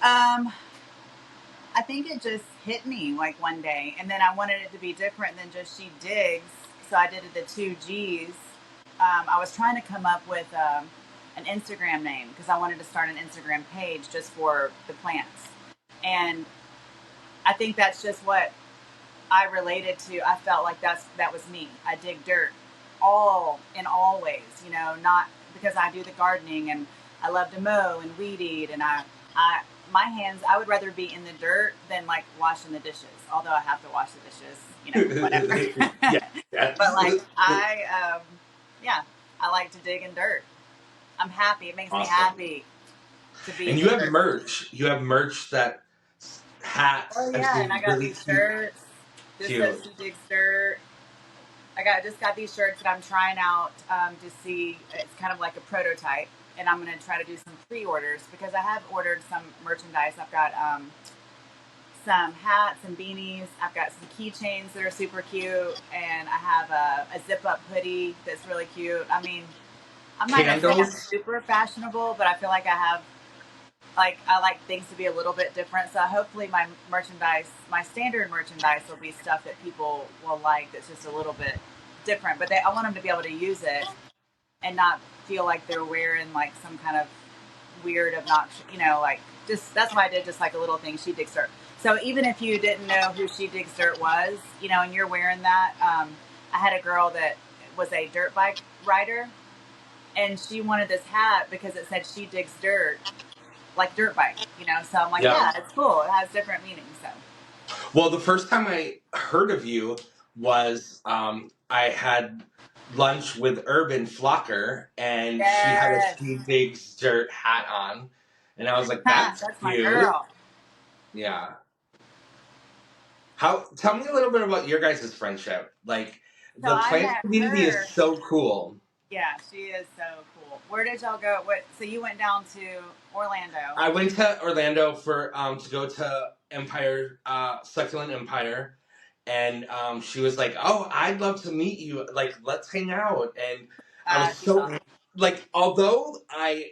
Um, I think it just hit me like one day, and then I wanted it to be different than just she digs. So I did it the two G's. I was trying to come up with an Instagram name because I wanted to start an Instagram page just for the plants, and I think that's just what I related to. I felt like that was me. I dig dirt, all in all ways. Not because I do the gardening and I love to mow and weed eat, and I my hands. I would rather be in the dirt than like washing the dishes. Although I have to wash the dishes, whatever. Yeah, But yes. like yeah, I like to dig in dirt. I'm happy. It makes me Awesome. happy to be And in you the have dirt. merch. You have merch that Oh hats. I've yeah, and I seen got really these shirts. This says cute. she digs dirt. Just got these shirts that I'm trying out to see. It's kind of like a prototype, and I'm going to try to do some pre-orders because I have ordered some merchandise. I've got some hats and beanies. I've got some keychains that are super cute, and I have a zip-up hoodie that's really cute. I mean, I'm not going to say I'm Candles. super fashionable, but I feel like I like things to be a little bit different. So hopefully my merchandise, my standard merchandise, will be stuff that people will like. That's just a little bit different. But I want them to be able to use it and not feel like they're wearing like some kind of weird obnoxious, like just that's why I did just like a little thing. She digs dirt. So even if you didn't know who She Digs Dirt was, and you're wearing that, I had a girl that was a dirt bike rider, and she wanted this hat because it said She Digs Dirt, like dirt bike. So I'm like, Yeah. yeah, it's cool. It has different meanings. So Well, the first time I heard of you was I had lunch with Urban Flocker, and she had a yes, She Digs Dirt hat on, and I was like, "That's that's my cute." girl. Yeah. How? Tell me a little bit about your guys' friendship. Like, So the I plant met community is her. so cool. Yeah, she is so cool. Where did y'all go? What? So you went down to Orlando. I went to Orlando for to go to Empire Succulent Empire, and she was like, "Oh, I'd love to meet you. Like, let's hang out." And I was She's so awesome. like, although I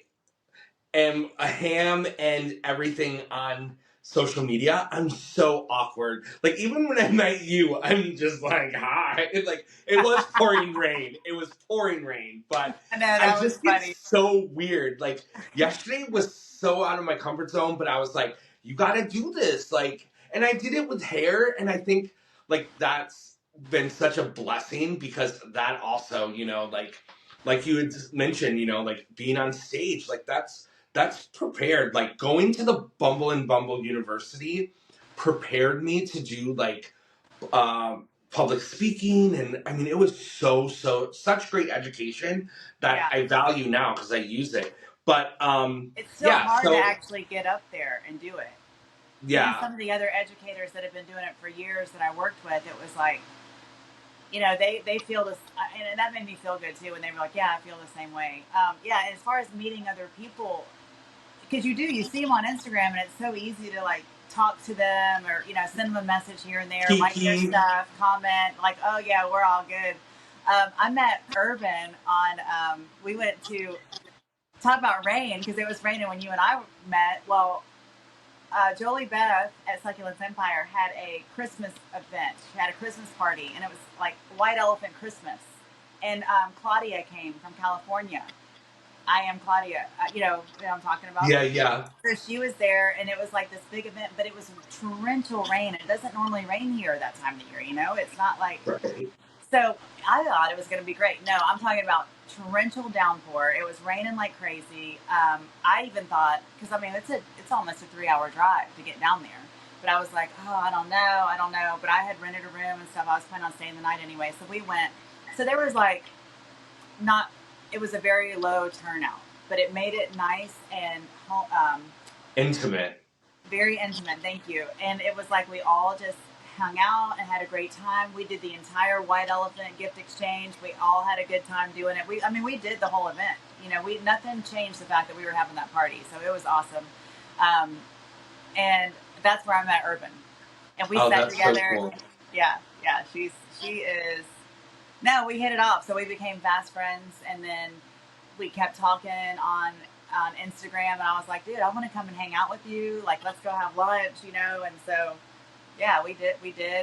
am a ham and everything on social media, I'm so awkward. Like, even when I met you, I'm just like, "Hi." Like, it was pouring rain. It was pouring rain, but I know I that was just get funny. so weird. Like, yesterday was so out of my comfort zone, but I was like, "You got to do this." Like, and I did it with hair, and I think like that's been such a blessing because that also, like you had mentioned, like being on stage, like that's prepared. Like going to the Bumble and Bumble University prepared me to do like public speaking, and I mean it was such great education that Yeah, I value now because I use it. But it's still yeah, hard to so actually get up there and do it. Even yeah, some of the other educators that have been doing it for years that I worked with, it was like, they feel this, and that made me feel good too. And they were like, yeah, I feel the same way. Yeah, as far as meeting other people, because you see them on Instagram, and it's so easy to like talk to them or send them a message here and there, like their Kiki, stuff, comment, like, oh yeah, we're all good. I met Urban on. We went to talk about rain because it was raining when you and I met. Well, Jolie Beth at Succulents Empire had a Christmas event. She had a Christmas party, and it was like White Elephant Christmas. And Claudia came from California. I am Claudia. You know what I'm talking about. yeah, yeah, So she was there, and it was like this big event, but it was torrential rain. It doesn't normally rain here that time of the year. It's not like right. so. I thought it was going to be great. No, I'm talking about torrential downpour. It was raining like crazy. I even thought because I mean it's almost a 3 hour drive to get down there. But I was like, oh, I don't know. But I had rented a room and stuff. I was planning on staying the night anyway, so we went. So there was like not. It was a very low turnout, but it made it nice and Intimate. very intimate. Thank you. And it was like we all just hung out and had a great time. We did the entire White Elephant gift exchange. We all had a good time doing it. I mean, we did the whole event. We nothing changed the fact that we were having that party. So it was awesome. Um, and that's where I met Urban, and we Oh, sat that's so together. cool. Yeah, yeah. She is. No, we hit it off. So we became fast friends, and then we kept talking on on Instagram, and I was like, dude, I want to come and hang out with you. Like, let's go have lunch, you know. And so, yeah, we did.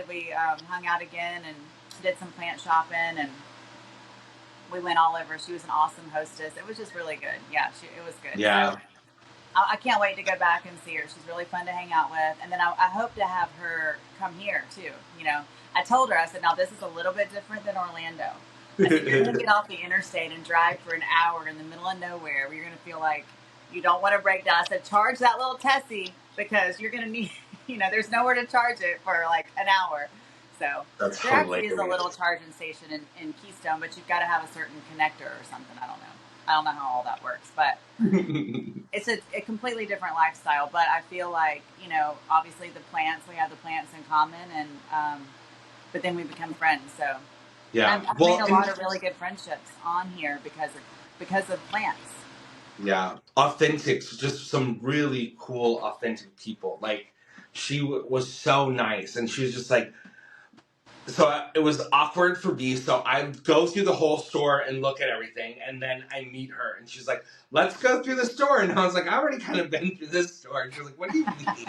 We hung out again and did some plant shopping, and we went all over. She was an awesome hostess. It was just really good. Yeah, it was good. So Yeah. I can't wait to go back and see her. She's really fun to hang out with. And then I hope to have her come here too. You know, I told her, I said, now this is a little bit different than Orlando. I said, you're going to get off the interstate and drive for an hour in the middle of nowhere where you're going to feel like you don't want to break down. I said, charge that little Tessie because you're going to need, you know, there's nowhere to charge it for like an hour. So That's there actually is a hilarious. little charging station in Keystone, but you've got to have a certain connector or something. I don't know. I don't know how all that works, but it's a completely different lifestyle. But I feel like, you know, obviously we have the plants in common, and but then we become friends. So Yeah. I've made Well, a and lot of really good friendships on here because of plants. yeah, authentic, just some really cool, authentic people. Like, she was so nice, and she was just like, so it was awkward for me. So I go through the whole store and look at everything, and then I meet her, and she's like, "Let's go through the store." And I was like, "I already kind of been through this store." And she's like, "What do you mean?"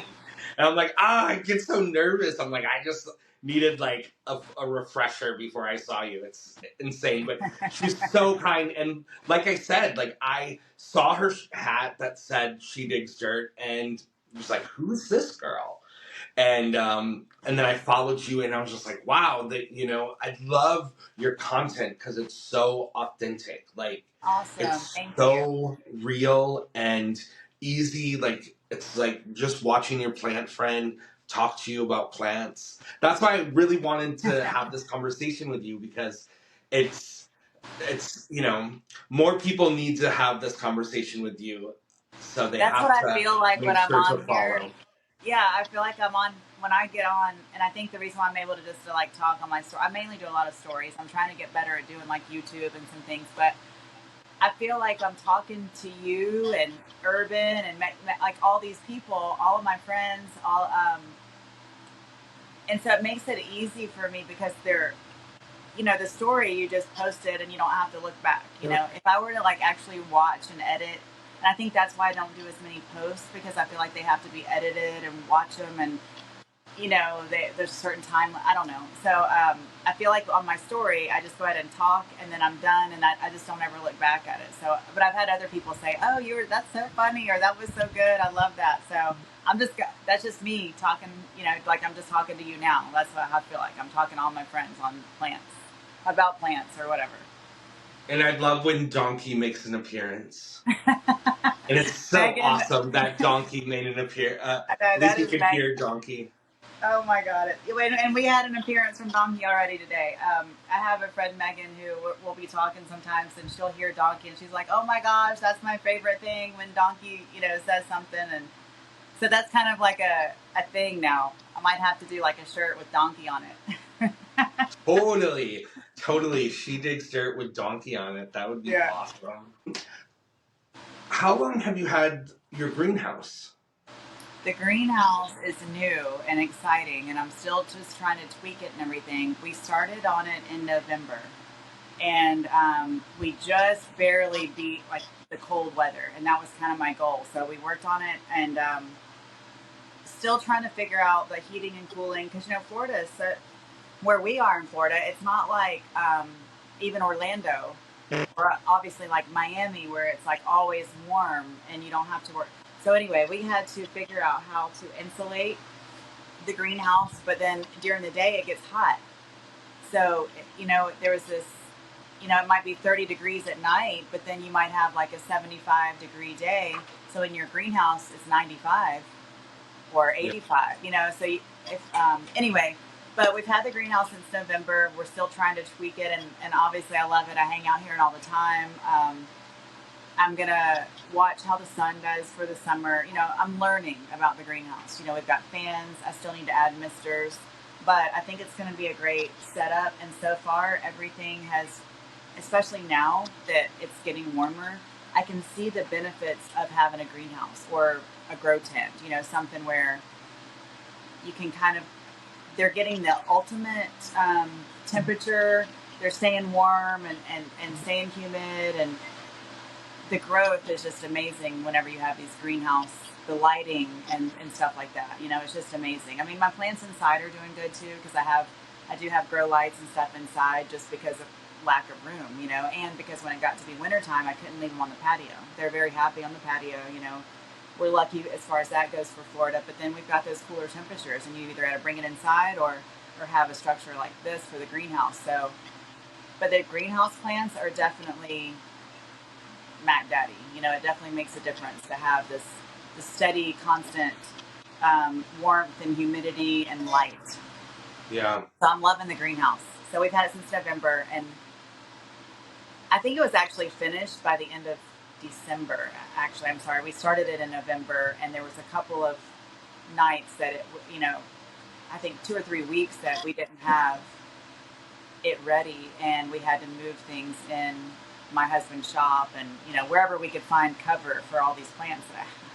And I'm like, I get so nervous. I'm like, I just needed like a refresher before I saw you. It's insane, but she's so kind. And like I said, like I saw her hat that said "She Digs Dirt," and was like, "Who's this girl?" And then I followed you, and I was just like, wow, that, you know, I love your content because it's so authentic. Like, Awesome. it's Thank you. so real and easy. Like, it's like just watching your plant friend talk to you about plants. That's why I really wanted to have this conversation with you, because it's you know, more people need to have this conversation with you, so they That's what have I to feel like when make I'm sure to on here. follow. Yeah, I feel like I'm on when I get on, and I think the reason why I'm able to just to like talk on my story, I mainly do a lot of stories. I'm trying to get better at doing like YouTube and some things, but I feel like I'm talking to you and Urban and like all these people, all of my friends, all and so it makes it easy for me because they're, you know, the story you just posted and you don't have to look back. You know, if I were to like actually watch and edit, and I think that's why I don't do as many posts because I feel like they have to be edited and watch them, and you know, there's a certain time. I don't know. So I feel like on my story, I just go ahead and talk, and then I'm done, and I just don't ever look back at it. So, but I've had other people say, "Oh, that's so funny," or "That was so good. I love that." So that's just me talking. You know, like I'm just talking to you now. That's what I feel like. I'm talking to all my friends on plants about plants or whatever. And I love when Donkey makes an appearance. And it's so Megan, awesome that Donkey made an appearance. I know At least that you is could Megan. hear Donkey. Oh my God! And we had an appearance from Donkey already today. I have a friend Megan who will be talking sometimes, and she'll hear Donkey, and she's like, "Oh my gosh, that's my favorite thing when Donkey, you know, says something." And so that's kind of like a thing now. I might have to do like a shirt with Donkey on it. Totally. Totally. She digs dirt with Donkey on it. That would be Yeah. awesome. How long have you had your greenhouse? The greenhouse is new and exciting, and I'm still just trying to tweak it and everything. We started on it in November, and we just barely beat like the cold weather, and that was kind of my goal. So we worked on it, and still trying to figure out the heating and cooling because you know Florida is so, where we are in Florida. It's not like even Orlando or obviously like Miami where it's like always warm and you don't have to work. So anyway, we had to figure out how to insulate the greenhouse, but then during the day it gets hot. So, you know, there was this, you know, it might be 30 degrees at night, but then you might have like a 75-degree day. So in your greenhouse, it's 95 or Yeah. 85, you know. So, anyway, but we've had the greenhouse since November. We're still trying to tweak it, and obviously I love it. I hang out here all the time. I'm gonna watch how the sun does for the summer. You know, I'm learning about the greenhouse. You know, we've got fans. I still need to add misters, but I think it's gonna be a great setup. And so far, everything has, especially now that it's getting warmer, I can see the benefits of having a greenhouse or a grow tent. You know, something where you can kind of, they're getting the ultimate temperature. They're staying warm and staying humid, and the growth is just amazing whenever you have these greenhouse, the lighting and stuff like that. You know, it's just amazing. I mean, my plants inside are doing good too because I do have grow lights and stuff inside just because of lack of room, you know, and because when it got to be wintertime, I couldn't leave them on the patio. They're very happy on the patio, you know. We're lucky as far as that goes for Florida, but then we've got those cooler temperatures and you either got to bring it inside or have a structure like this for the greenhouse. So, but the greenhouse plants are definitely Mac Daddy. You know, it definitely makes a difference to have this steady, constant warmth and humidity and light. Yeah. So I'm loving the greenhouse. So we've had it since November, and I think it was actually finished by the end of December. Actually, I'm sorry, we started it in November, and there was a couple of nights that you know, I think 2 or 3 weeks that we didn't have it ready, and we had to move things in my husband's shop and you know wherever we could find cover for all these plants that I have.